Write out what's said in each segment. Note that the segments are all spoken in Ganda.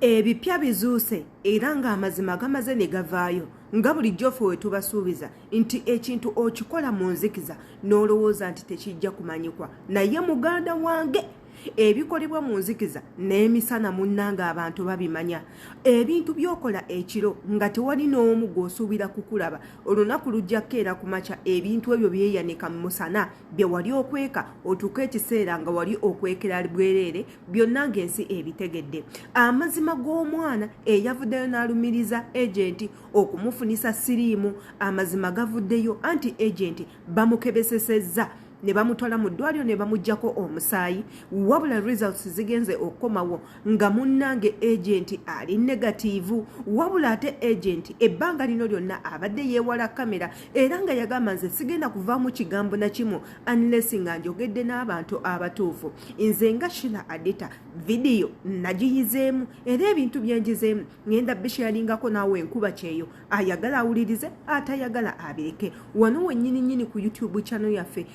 ebipya bizuuse era ng'amazima gamaze ne gavaayo nga bulijjo ffe we tubasuubiza nti ekintu okikola mu nzikiza n'olowooza nti tekijja kumanyikwa naye muganda wange ebikolebwa mu nzikiza n'emisana munnanga abantu babimanya ebintu byokola ekiro nga tewali n'omu gw'osuubira kukulaba olunaku lujjakko era ku makya ebintu ebyo byeyanika mu musana bye wali okweka otuuka ekiseera nga wali okwekera bwereere byonna ng'ensi ebitegedde amazima g'omwana eyavuddeyo n'alumiriza ejenti okumufunisa siriimu amazima gavuddeyo anti ejenti bamukebesesezza ne bamutwala mu ddwaliro ne bamuggyako omusaayi wabula results zigenze okukomawo nga munnange agenti ali negatiivu wabula ate agenti ebbanga lino lyonna abadde yeewala kamera era nga yagamba nze sigenda kuvaamu kigambo na kimu unless nga njogedde n'abantu abatuufu nze nga Shila Adita vidiyo nagiyizeemu era ebintu byenjizeemu ngenda bishiyalingako naawe enkuba kyeyo ayagala awulirize atayagala abireke wano wennyini ku YouTube channel yaffe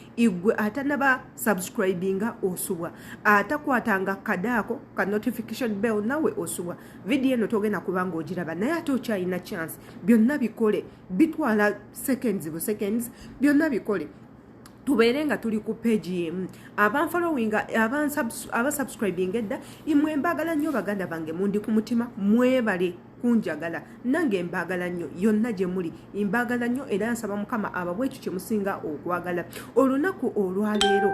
gwe atanaba subscribinga osubwa atakwatanga kadaako ka notification bell nawe osubwa video eno togenda kubanga ogiraba naye ate okyalina chance byonna bikole bitwala seconds byonna bikole tubeere nga tuli ku page yemu abanfollowinga abasubscribinga edda imwe mbagala nnyo baganda bange mundi ku mutima mwebale kunjagala nange mbagala nnyo yonna gye muli mbagala nnyo era nsaba mukama ababwe ekyo kye musinga okwagala olunaku olwaleero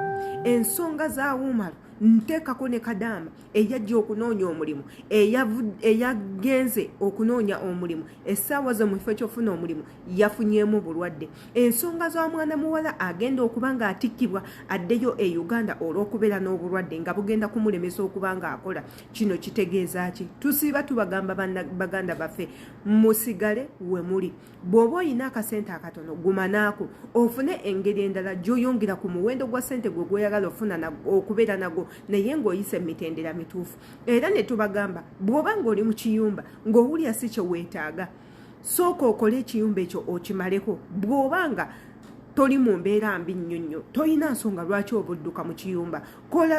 ensonga za Wumalu nteekako ne Kadaama eyajja okunoonya omulimu eyagenze okunoonya omulimu essaawa zo mu kifo ky'ofuna omulimu yafunyeemu bulwadde ensonga za mwana muwala agenda okuba nga atikkibwa addeyo e Uganda olw'okubeera n'obulwadde nga bugenda kumulemesa okuba nga akola kino kitegeeza ki tusiiba tubagamba baganda baffe musigale we muli bw'oba oyina akasente akatono gumanaako ofune engeri endala gy'oyongera ku muwendo gwa ssente gwe gweyagala ofuna okubeera nago naye ng'oyise emitendera mituufu era ne tubagamba bw'oba ng'oli mu kiyumba ng'owulira si kye weetaaga sooka okole ekiyumba ekyo okimaleko bw'oba nga toli mu mbeera mbi nnyo nnyo tolina nsonga lwaki obudduka mu kiyumba kola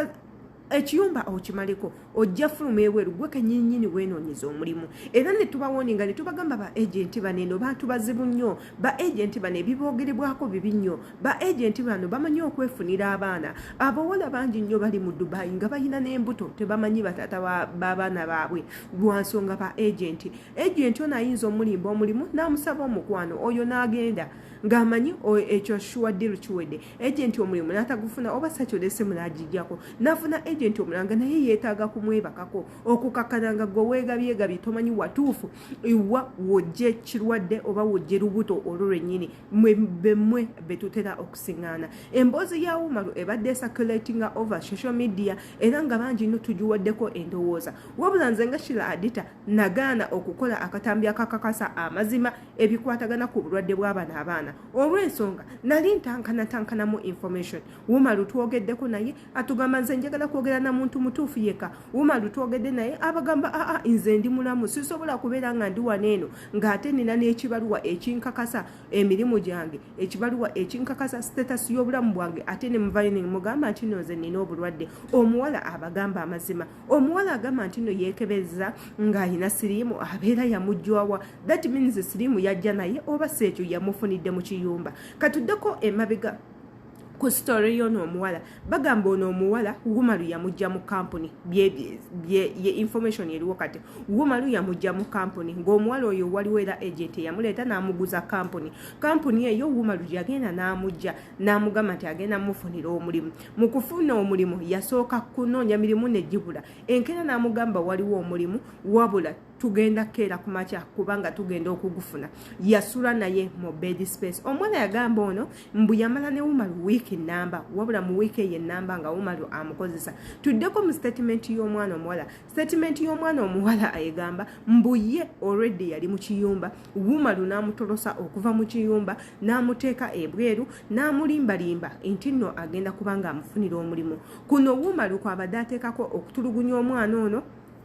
ekiyumba okimaleko ojja fuluma ebweru gwe kennyinnyini weenoonyeza omulimu era ne tubawoninga ne tubagamba ba agenti bano eno bantu bazibu nnyo ba agenti bano ebiboogerebwako bibi nnyo ba agenti bano bamanyi okwefunira abaana abawala bangi nnyo bali mu Dubai nga balina n'embuto tebamanyi bataata b'abaana baabwe lwa nsonga ba agenti ono ayinza omulimba omulimu n'amusaba omukwano oyo n'agenda ng'amanyi ekyo shuwaddiru kiwedde agenti omulimu n'atagufuna oba sakyolesimu n'agijjako n'afuna agenti omulanga naye yeetaaga kumwebakako okukakkananga gwe weegabyegabye tomanyi watuufu iwa wojje kirwadde oba wojje lubuto olwo lwennyini mmwe betutera okusiŋŋaana emboozi ya Wumalu ebadde circulatinga over social media era nga bangi nnyo tugiwaddeko endowooza wabula nze nga Shila Adita nagaana okukola akatambi akakakasa amazima ebikwatagana ku bulwadde bw'abaana abaana olw'ensonga nali ntankanamu information Wumalu twogeddeko naye atugamba nze njagala kwogera na muntu mutuufu yeka Wumalu twogedde naye abagamba nze ndi mulamu sisobola kubeera nga ndi waneeno ng'ate nina n'ekibaluwa ekinkakasa emirimu gyange ekibaluwa ekinkakasa status y'obulamu bwange ate ne muvayo ne mugamba nti nno nze nina obulwadde omuwala abagamba amazima omuwala agamba nti nno yeekebeza ng'ayina siriimu abeera yamujjwawa that means siriimu yajja naye oba si ekyo yamufunidde mu kiyumba katuddeko emabega ku story y'ono omuwala bagamba ono omuwala Wumalu yamujja mu company ye information eriwo kati Wumalu yamujja mu company ng'omuwala oyo waliwo era agent yamuleeta n'amuguza company eyo Wumalu yagenda n'amujja n'amugamba nti agenda mufunira omulimu mu kufuna omulimu yasooka kunoonya mirimu negibula enkera n'amugamba waliwo omulimu wabula tugenda keera ku makya kubanga tugenda okugufuna yasula naye mu bed space omwana yagamba ono mbu yamala ne Wumalu wiiki namba wabula mu wiiki eyo ennamba nga Wumalu amukozesa tuddeko mu statement y'omwana omuwala omuwala ayegamba mbu ye already yali mu kiyumba Wumalu n'amutolosa okuva mu kiyumba n'amuteeka ebweru n'amulimbalimba nti nno agenda kubanga amufunira omulimu kuno Wumalu kwabadde ateekako okutulugunya omwana ono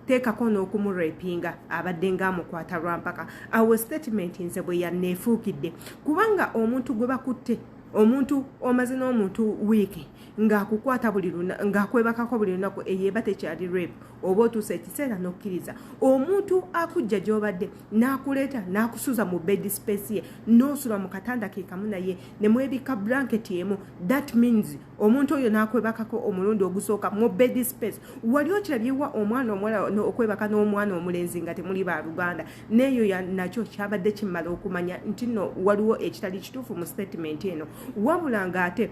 teekako n'okumurepinga abadde ng'amukwata lwampaka awo statement nze bwe yanneefuukidde kubanga omuntu gwe bakutte omuntu omaze n'omuntu wiiki ng'akukwata buli ng'akwebakako buli lunaku eyeba tekyali rape oba otuusa ekiseera n'okkiriza omuntu akujja gy'obadde n'akuleeta n'akusuza mu bed space ye n'osula mu katanda ke kamu naye ne mwebika blanket emu that means omuntu oyo n'akwebakako omulundi ogusooka mu bed space wali okirabyewa omwana omuwala okwebaka n'omwana omulenzi nga temuli baaluganda n'eyo nakyo kyabadde kimmala okumanya nti nno waliwo ekitali kituufu mu statement eno wabula ng'ate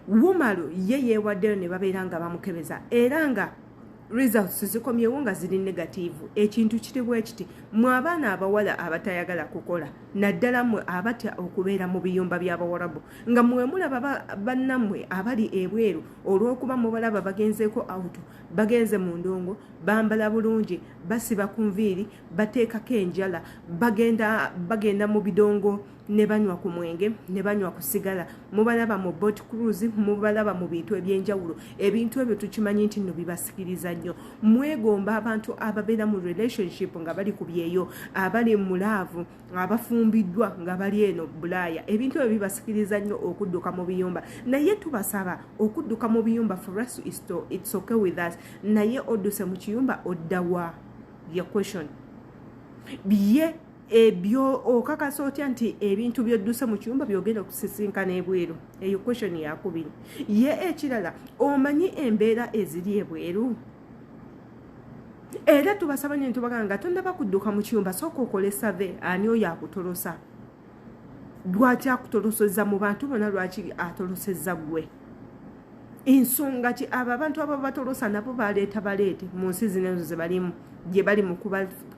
Wumalu ye yeewaddeyo ne babeera nga bamukebeza era nga results zikomyewo nga ziri negative ekintu kitibwa ekiti mwe abaana abawala abatayagala kukola naddala mwe abatya okubeera mu biyumba by'abawarabu nga mwe mulaba bannammwe abali ebweru olw'okuba mubalaba bagenzeeko auto bagenze mu ndongo bambala bulungi basiba ku nviiri bateekako enjala bagenda mu bidongo ne banywa ku mwenge ne banywa ku sigala mubalaba mu boat cruise mubalaba mu bintu ebyenjawulo ebintu ebyo tukimanyi nti nno bibasikiriza nnyo mwegomba abantu ababeera mu relationship nga bali ku byeyo abali mu laavu abafumbiddwa nga bali eno bulaaya ebintu ebyo bibasikiriza nnyo okudduka mu biyumba naye tubasaba okudduka mu biyumba for us it's okay with us naye odduse mu kiyumba oddawa ya question biye ebyo okakasa otya nti ebintu by'odduse mu kiyumba byogenda okusisinkana ebweru eyo question yakubiri ye ekirala omanyi embeera eziri ebweru era tubasaba nnyo ntubagamba nga tondaba kudduka mu kiyumba sooka okole save ani oyo akutolosa lwaki akutoloseza mu bantu bonna lwaki atoloseza gwe ensonga ki abo abantu abo batolosa nabo baleeta baleete mu nsi zinezo ze balimu gye bali mu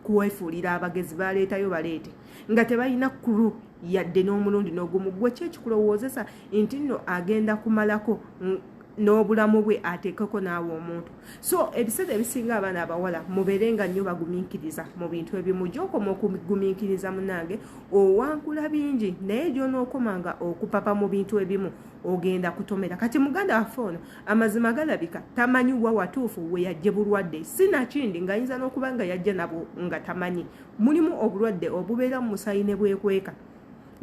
kuwefuulira abagezi baleetayo baleete nga tebalina kulu yadde n'omulundi n'ogumu gwe ki ekikulowoozesa nti nno agenda kumalako n'obulamu bwe ateekeko naawe omuntu so ebiseera ebisinga abaana abawala mubeere nga nnyo bagumiikiriza mu bintu ebimu gy'okoma okugumiikiriza munange owangula bingi naye gy'onookoma nga okupapa mu bintu ebimu ogenda kutomera kati muganda waffe ono amazima galabika tamanyi wa watuufu we yajje bulwadde sinakindi ng'ayinza n'okuba nga yajja nabwo nga tamanyi mulimu obulwadde obubeera mu musayi ne bwekweka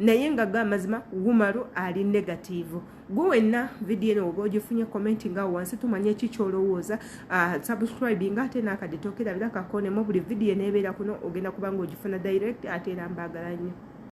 naye nga amazima Wumalu ali negative gwe wenna vidiyo eno oba ogifunye commenting awo wansi tumanye ki kyolowooza subscribe nga ate n'akadde tokerabira kakonemu buli vidiyo eneebeera kuno ogenda kuba nga ogifuna direct ate era mbaagala nnyo